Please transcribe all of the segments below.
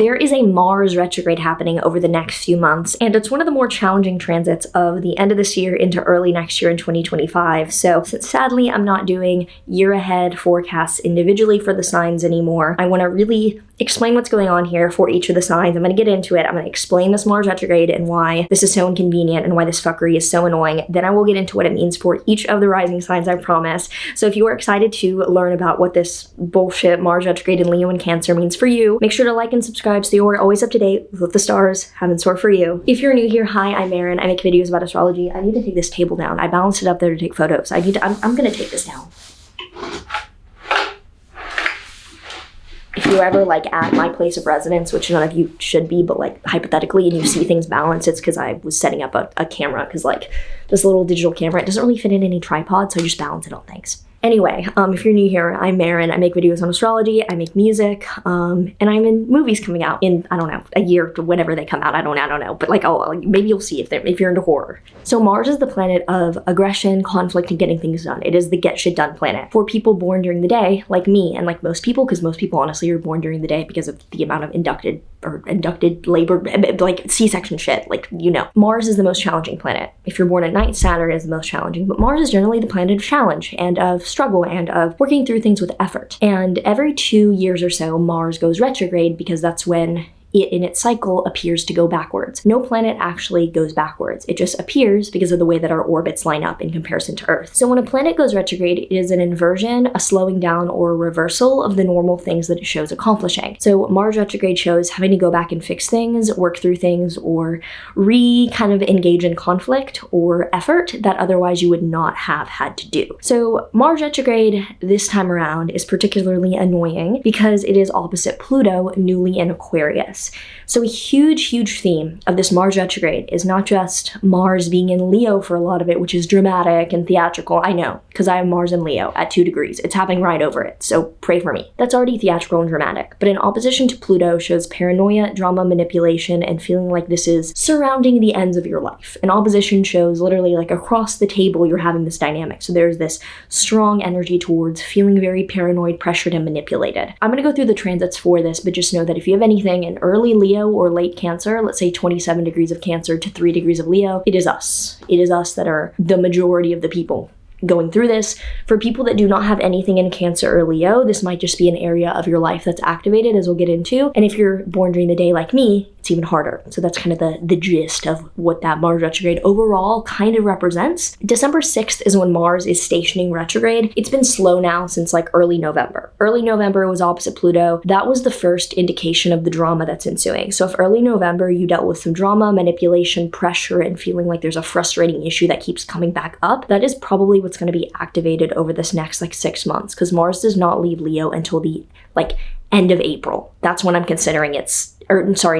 There is a Mars retrograde happening over the next few months, and it's one of the more challenging transits of the end of this year into early next year in 2025. So sadly, I'm not doing year ahead forecasts individually for the signs anymore. I want to really explain what's going on here for each of the signs. I'm going to get into it. I'm going to explain this Mars retrograde and why this is so inconvenient and why this fuckery is so annoying. Then I will get into what it means for each of the rising signs, I promise. So if you are excited to learn about what this bullshit Mars retrograde in Leo and Cancer means for you, make sure to like and subscribe so you're always up to date with what the stars have in store for you. If you're new here, hi, I'm Maren. I make videos about astrology. I need to take this table down. I balanced it up there to take photos. I'm going to take this down. If you're ever like at my place of residence, which none of you should be, but like hypothetically, and you see things balanced, it's because I was setting up a camera, because like this little digital camera, it doesn't really fit in any tripod, so I just balance it on things. Anyway, if you're new here, I'm Maren. I make videos on astrology, I make music, and I'm in movies coming out in, I don't know, a year to whenever they come out. I don't know, but like, maybe you'll see if you're into horror. So Mars is the planet of aggression, conflict, and getting things done. It is the get shit done planet. For people born during the day, like me, and like most people, because most people honestly are born during the day because of the amount of inducted labor, like C-section shit, like, you know. Mars is the most challenging planet. If you're born at night, Saturn is the most challenging, but Mars is generally the planet of challenge and of struggle and of working through things with effort. And every 2 years or so, Mars goes retrograde because that's when it in its cycle appears to go backwards. No planet actually goes backwards. It just appears because of the way that our orbits line up in comparison to Earth. So when a planet goes retrograde, it is an inversion, a slowing down, or a reversal of the normal things that it shows accomplishing. So Mars retrograde shows having to go back and fix things, work through things, or kind of engage in conflict or effort that otherwise you would not have had to do. So Mars retrograde this time around is particularly annoying because it is opposite Pluto, newly in Aquarius. So a huge theme of this Mars retrograde is not just Mars being in Leo for a lot of it, which is dramatic and theatrical. I know, because I have Mars in Leo at 2 degrees. It's happening right over it, so pray for me. That's already theatrical and dramatic. But in opposition to Pluto shows paranoia, drama, manipulation, and feeling like this is surrounding the ends of your life. In opposition shows literally like across the table you're having this dynamic. So there's this strong energy towards feeling very paranoid, pressured, and manipulated. I'm going to go through the transits for this, but just know that if you have anything in early Leo or late Cancer, let's say 27 degrees of Cancer to 3 degrees of Leo, it is us. It is us that are the majority of the people going through this. For people that do not have anything in Cancer or Leo, this might just be an area of your life that's activated, as we'll get into. And if you're born during the day like me, it's even harder. So that's kind of the gist of what that Mars retrograde overall kind of represents. December 6th is when Mars is stationing retrograde. It's been slow now since like early November. Early November was opposite Pluto. That was the first indication of the drama that's ensuing. So if early November you dealt with some drama, manipulation, pressure, and feeling like there's a frustrating issue that keeps coming back up, that is probably what's going to be activated over this next like 6 months, because Mars does not leave Leo until the like end of April. That's when I'm considering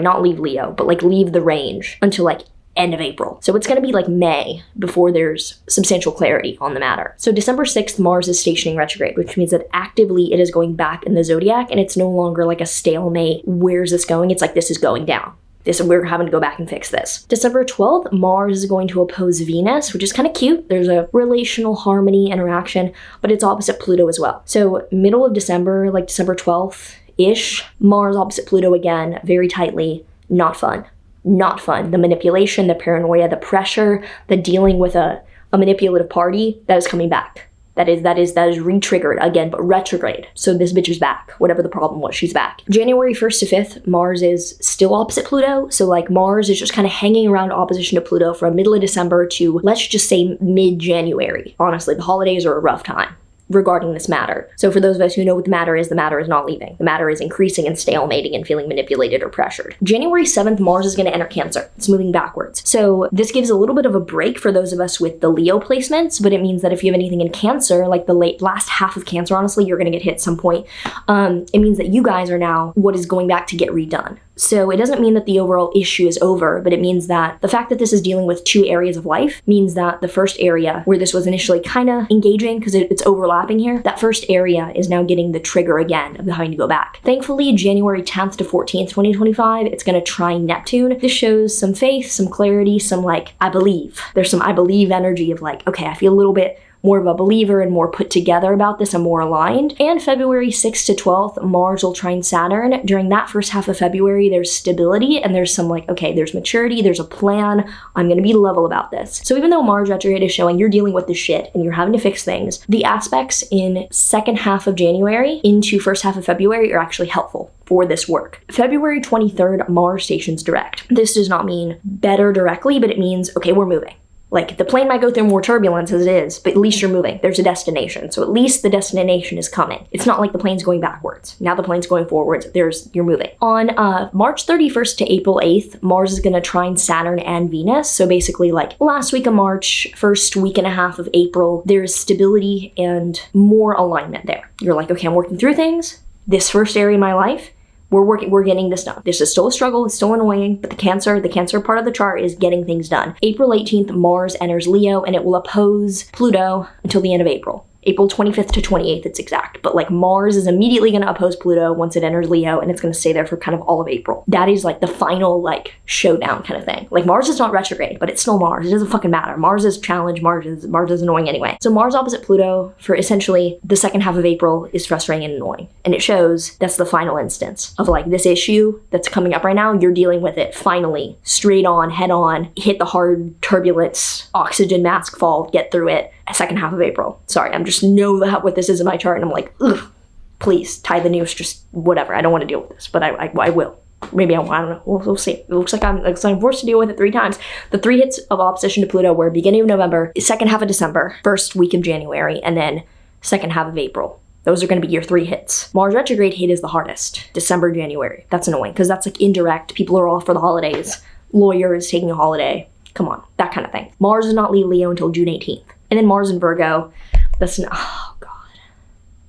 not leave Leo, but like leave the range until like end of April. So it's going to be like May before there's substantial clarity on the matter. So December 6th, Mars is stationing retrograde, which means that actively it is going back in the zodiac, and it's no longer like a stalemate. Where's this going? It's like, this is going down. We're having to go back and fix this. December 12th, Mars is going to oppose Venus, which is kind of cute. There's a relational harmony interaction, but it's opposite Pluto as well. So middle of December, like December 12th-ish, Mars opposite Pluto again, very tightly. Not fun. Not fun. The manipulation, the paranoia, the pressure, the dealing with a manipulative party, that is coming back. That is re-triggered again, but retrograde. So this bitch is back. Whatever the problem was, she's back. January 1st to 5th, Mars is still opposite Pluto. So like Mars is just kind of hanging around opposition to Pluto from middle of December to, let's just say, mid-January. Honestly, the holidays are a rough time regarding this matter. So for those of us who know what the matter is not leaving. The matter is increasing and stalemating and feeling manipulated or pressured. January 7th, Mars is going to enter Cancer. It's moving backwards. So this gives a little bit of a break for those of us with the Leo placements, but it means that if you have anything in Cancer, like the last half of Cancer, honestly, you're going to get hit at some point. It means that you guys are now what is going back to get redone. So it doesn't mean that the overall issue is over, but it means that the fact that this is dealing with 2 areas of life means that the first area where this was initially kind of engaging, because it's overlapping here, that first area is now getting the trigger again of having to go back. Thankfully, January 10th to 14th, 2025, it's going to trine Neptune. This shows some faith, some clarity, some like, I believe. There's some I believe energy of like, okay, I feel a little bit more of a believer and more put together about this and more aligned. And February 6th to 12th, Mars will trine Saturn. During that first half of February, there's stability and there's some like, okay, there's maturity, there's a plan, I'm gonna be level about this. So even though Mars retrograde is showing you're dealing with this shit and you're having to fix things, the aspects in second half of January into first half of February are actually helpful for this work. February 23rd, Mars stations direct. This does not mean better directly, but it means, okay, we're moving. Like, the plane might go through more turbulence as it is, but at least you're moving. There's a destination. So at least the destination is coming. It's not like the plane's going backwards. Now the plane's going forwards. You're moving. On March 31st to April 8th, Mars is going to trine Saturn and Venus. So basically, like, last week of March, first week and a half of April, there's stability and more alignment there. You're like, okay, I'm working through things. This first area in my life, we're getting this done. This is still a struggle, it's still annoying, but the cancer part of the chart is getting things done. April 18th, Mars enters Leo and it will oppose Pluto until the end of April. April 25th to 28th, it's exact. But like Mars is immediately going to oppose Pluto once it enters Leo, and it's going to stay there for kind of all of April. That is like the final like showdown kind of thing. Like Mars is not retrograde, but it's still Mars. It doesn't fucking matter. Mars is challenge. Mars is annoying anyway. So Mars opposite Pluto for essentially the second half of April is frustrating and annoying. And it shows that's the final instance of like this issue that's coming up right now. You're dealing with it finally, straight on, head on, hit the hard turbulence, oxygen mask fall, get through it. Second half of April. Sorry, I'm just know what this is in my chart, and I'm like, ugh, please tie the noose, just whatever. I don't want to deal with this, but I will. Maybe I don't know. We'll see. It looks like I'm forced to deal with it 3 times. The 3 hits of opposition to Pluto were beginning of November, second half of December, first week of January, and then second half of April. Those are going to be your 3 hits. Mars retrograde hit is the hardest. December, January. That's annoying because that's like indirect. People are off for the holidays. Lawyers taking a holiday. Come on, that kind of thing. Mars does not leave Leo until June 18th. And then Mars in Virgo, that's not, oh God.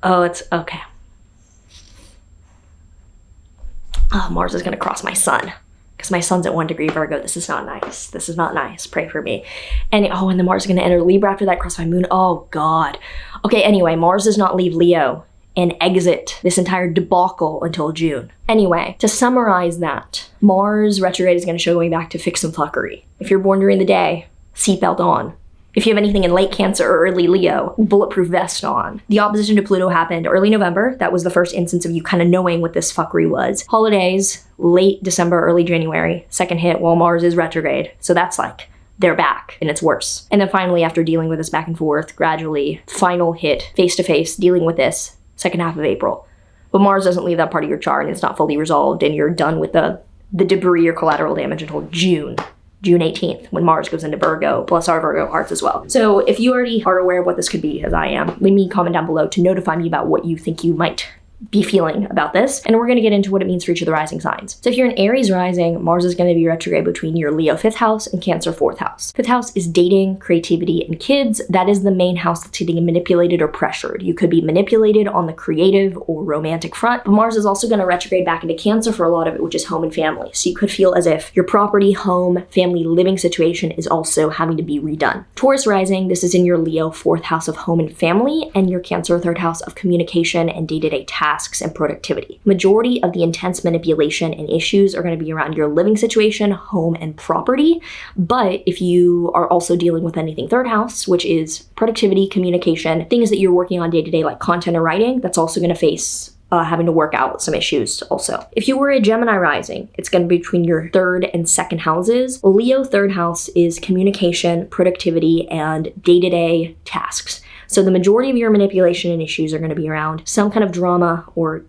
Oh, it's, okay. Oh, Mars is gonna cross my sun because my sun's at 1 degree Virgo. This is not nice. This is not nice. Pray for me. And and then Mars is gonna enter Libra after that, cross my moon. Oh God. Okay, anyway, Mars does not leave Leo and exit this entire debacle until June. Anyway, to summarize that, Mars retrograde is gonna show going back to fix some fuckery. If you're born during the day, seatbelt on. If you have anything in late Cancer or early Leo, bulletproof vest on. The opposition to Pluto happened early November. That was the first instance of you kind of knowing what this fuckery was. Holidays, late December, early January. Second hit while Mars is retrograde. So that's like, they're back and it's worse. And then finally, after dealing with this back and forth, gradually, final hit, face-to-face, dealing with this, second half of April. But Mars doesn't leave that part of your chart and it's not fully resolved and you're done with the debris or collateral damage until June 18th, when Mars goes into Virgo, plus our Virgo hearts as well. So if you already are aware of what this could be, as I am, leave me a comment down below to notify me about what you think you might be feeling about this. And we're going to get into what it means for each of the rising signs. So if you're an Aries rising, Mars is going to be retrograde between your Leo 5th house and Cancer 4th house. 5th house is dating, creativity, and kids. That is the main house that's getting manipulated or pressured. You could be manipulated on the creative or romantic front, but Mars is also going to retrograde back into Cancer for a lot of it, which is home and family. So you could feel as if your property, home, family living situation is also having to be redone. Taurus rising, this is in your Leo 4th house of home and family and your Cancer 3rd house of communication and day-to-day tasks and productivity. Majority of the intense manipulation and issues are going to be around your living situation, home, and property. But if you are also dealing with anything 3rd house, which is productivity, communication, things that you're working on day to day like content or writing, that's also going to face having to work out some issues also. If you were a Gemini rising, it's going to be between your 3rd and 2nd houses. Leo 3rd house is communication, productivity, and day-to-day tasks. So the majority of your manipulation and issues are going to be around some kind of drama or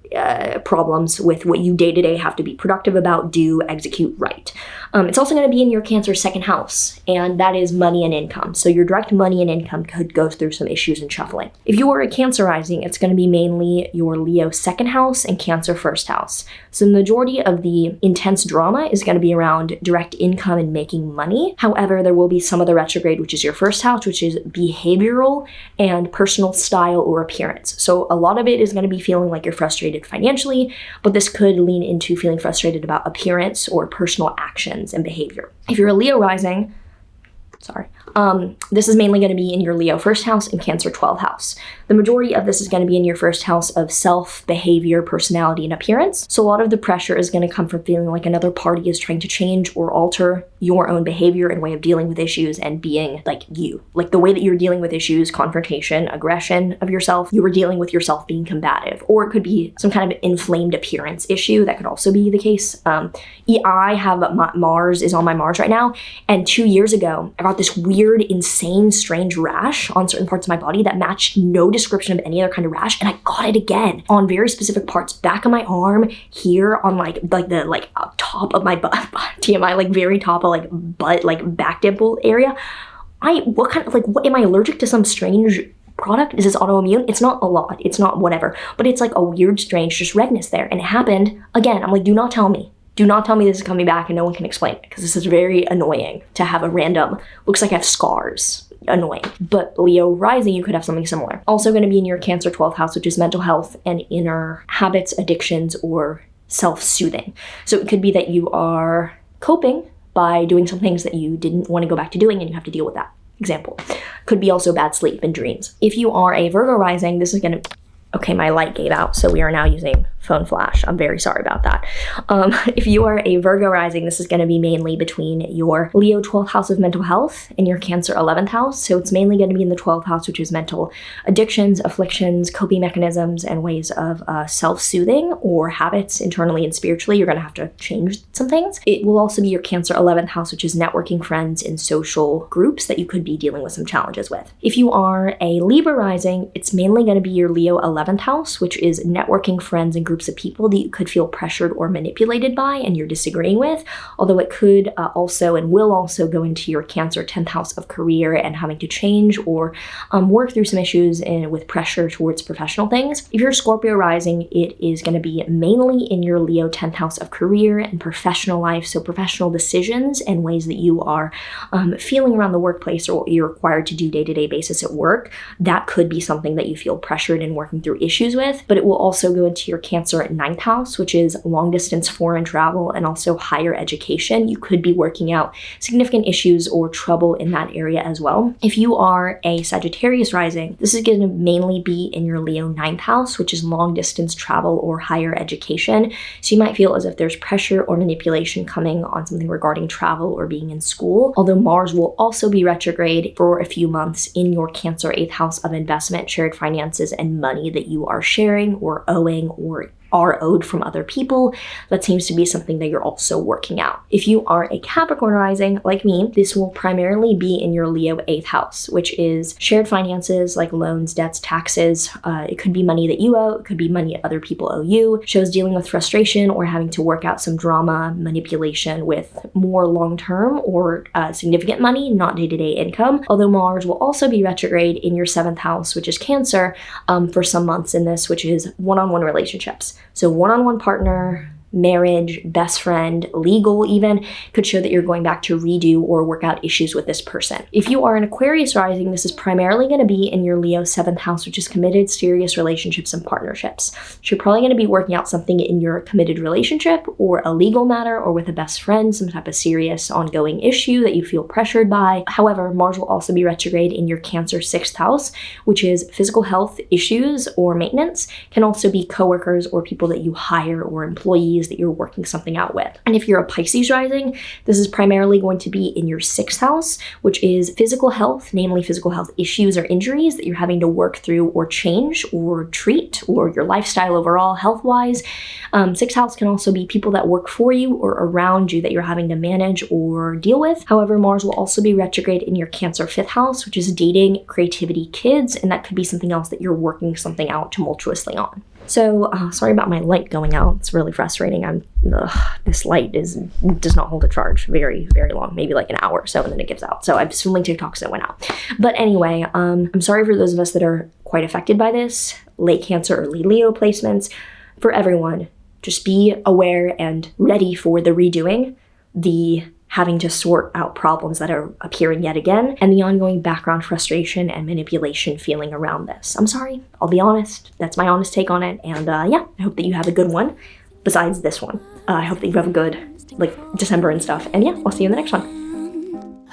problems with what you day-to-day have to be productive about, do, execute, right. It's also going to be in your Cancer 2nd house, and that is money and income. So your direct money and income could go through some issues and shuffling. If you are a Cancer rising, it's going to be mainly your Leo 2nd house and Cancer 1st house. So the majority of the intense drama is going to be around direct income and making money. However, there will be some of the retrograde, which is your 1st house, which is behavioral and personal style or appearance. So a lot of it is going to be feeling like you're frustrated financially, but this could lean into feeling frustrated about appearance or personal actions and behavior. If you're a Leo rising, Sorry. This is mainly going to be in your Leo 1st house and Cancer 12th house. The majority of this is going to be in your 1st house of self, behavior, personality, and appearance. So a lot of the pressure is going to come from feeling like another party is trying to change or alter your own behavior and way of dealing with issues and being like you. Like the way that you're dealing with issues, confrontation, aggression of yourself, you were dealing with yourself being combative. Or it could be some kind of inflamed appearance issue. That could also be the case. I have Mars is on my Mars right now. And 2 years ago, I got this weird, insane, strange rash on certain parts of my body that matched no description of any other kind of rash. And I got it again on very specific parts, back of my arm, here on like the top of my butt, TMI, like very top of like butt, like back dimple area. What am I allergic to some strange product? Is this autoimmune? It's not a lot. It's not whatever. But it's like a weird, strange, just redness there. And it happened again. I'm like, do not tell me. Do not tell me this is coming back and no one can explain it, because this is very annoying to have a random, looks like I have scars. Annoying. But Leo rising, you could have something similar. Also going to be in your Cancer 12th house, which is mental health and inner habits, addictions, or self-soothing. So it could be that you are coping by doing some things that you didn't want to go back to doing and you have to deal with that. Example. Could be also bad sleep and dreams. If you are a Virgo rising, this is going to... Okay, my light gave out, so we are now using phone flash. I'm very sorry about that. If you are a Virgo rising, this is going to be mainly between your Leo 12th house of mental health and your Cancer 11th house. So it's mainly going to be in the 12th house, which is mental addictions, afflictions, coping mechanisms, and ways of self-soothing or habits internally and spiritually. You're going to have to change some things. It will also be your Cancer 11th house, which is networking, friends, and social groups that you could be dealing with some challenges with. If you are a Libra rising, it's mainly going to be your Leo 11th house, which is networking, friends, and groups of people that you could feel pressured or manipulated by and you're disagreeing with, although it could also and will also go into your Cancer 10th house of career and having to change or work through some issues with pressure towards professional things. If you're Scorpio rising, it is going to be mainly in your Leo 10th house of career and professional life, so professional decisions and ways that you are feeling around the workplace or what you're required to do day-to-day basis at work. That could be something that you feel pressured and working through issues with, but it will also go into your Cancer 9th house, which is long distance foreign travel and also higher education. You could be working out significant issues or trouble in that area as well. If you are a Sagittarius rising, this is going to mainly be in your Leo 9th house, which is long distance travel or higher education. So you might feel as if there's pressure or manipulation coming on something regarding travel or being in school, although Mars will also be retrograde for a few months in your Cancer 8th house of investment, shared finances, and money that you are sharing or owing or are owed from other people. That seems to be something that you're also working out. If you are a Capricorn rising like me, this will primarily be in your Leo 8th house, which is shared finances like loans, debts, taxes. It could be money that you owe. It could be money other people owe you. Shows dealing with frustration or having to work out some drama, manipulation with more long-term or significant money, not day-to-day income. Although Mars will also be retrograde in your 7th house, which is Cancer, for some months in this, which is one-on-one relationships. So one-on-one partner, marriage, best friend, legal even, could show that you're going back to redo or work out issues with this person. If you are an Aquarius rising, this is primarily going to be in your Leo 7th house, which is committed, serious relationships and partnerships. So you're probably going to be working out something in your committed relationship or a legal matter or with a best friend, some type of serious ongoing issue that you feel pressured by. However, Mars will also be retrograde in your Cancer 6th house, which is physical health issues or maintenance, can also be coworkers or people that you hire or employees that you're working something out with. And if you're a Pisces rising, this is primarily going to be in your 6th house, which is physical health, namely physical health issues or injuries that you're having to work through or change or treat, or your lifestyle overall health-wise. 6th house can also be people that work for you or around you that you're having to manage or deal with. However, Mars will also be retrograde in your Cancer 5th house, which is dating, creativity, kids, and that could be something else that you're working something out tumultuously on. So, sorry about my light going out. It's really frustrating. This light does not hold a charge very, very long, maybe like an hour or so, and then it gives out. So I'm just filming TikToks that went out. But anyway, I'm sorry for those of us that are quite affected by this, late Cancer, early Leo placements. For everyone, just be aware and ready for the redoing, the having to sort out problems that are appearing yet again, and the ongoing background frustration and manipulation feeling around this. I'm sorry, I'll be honest. That's my honest take on it. And yeah, I hope that you have a good one besides this one. I hope that you have a good December and stuff. And yeah, I'll see you in the next one.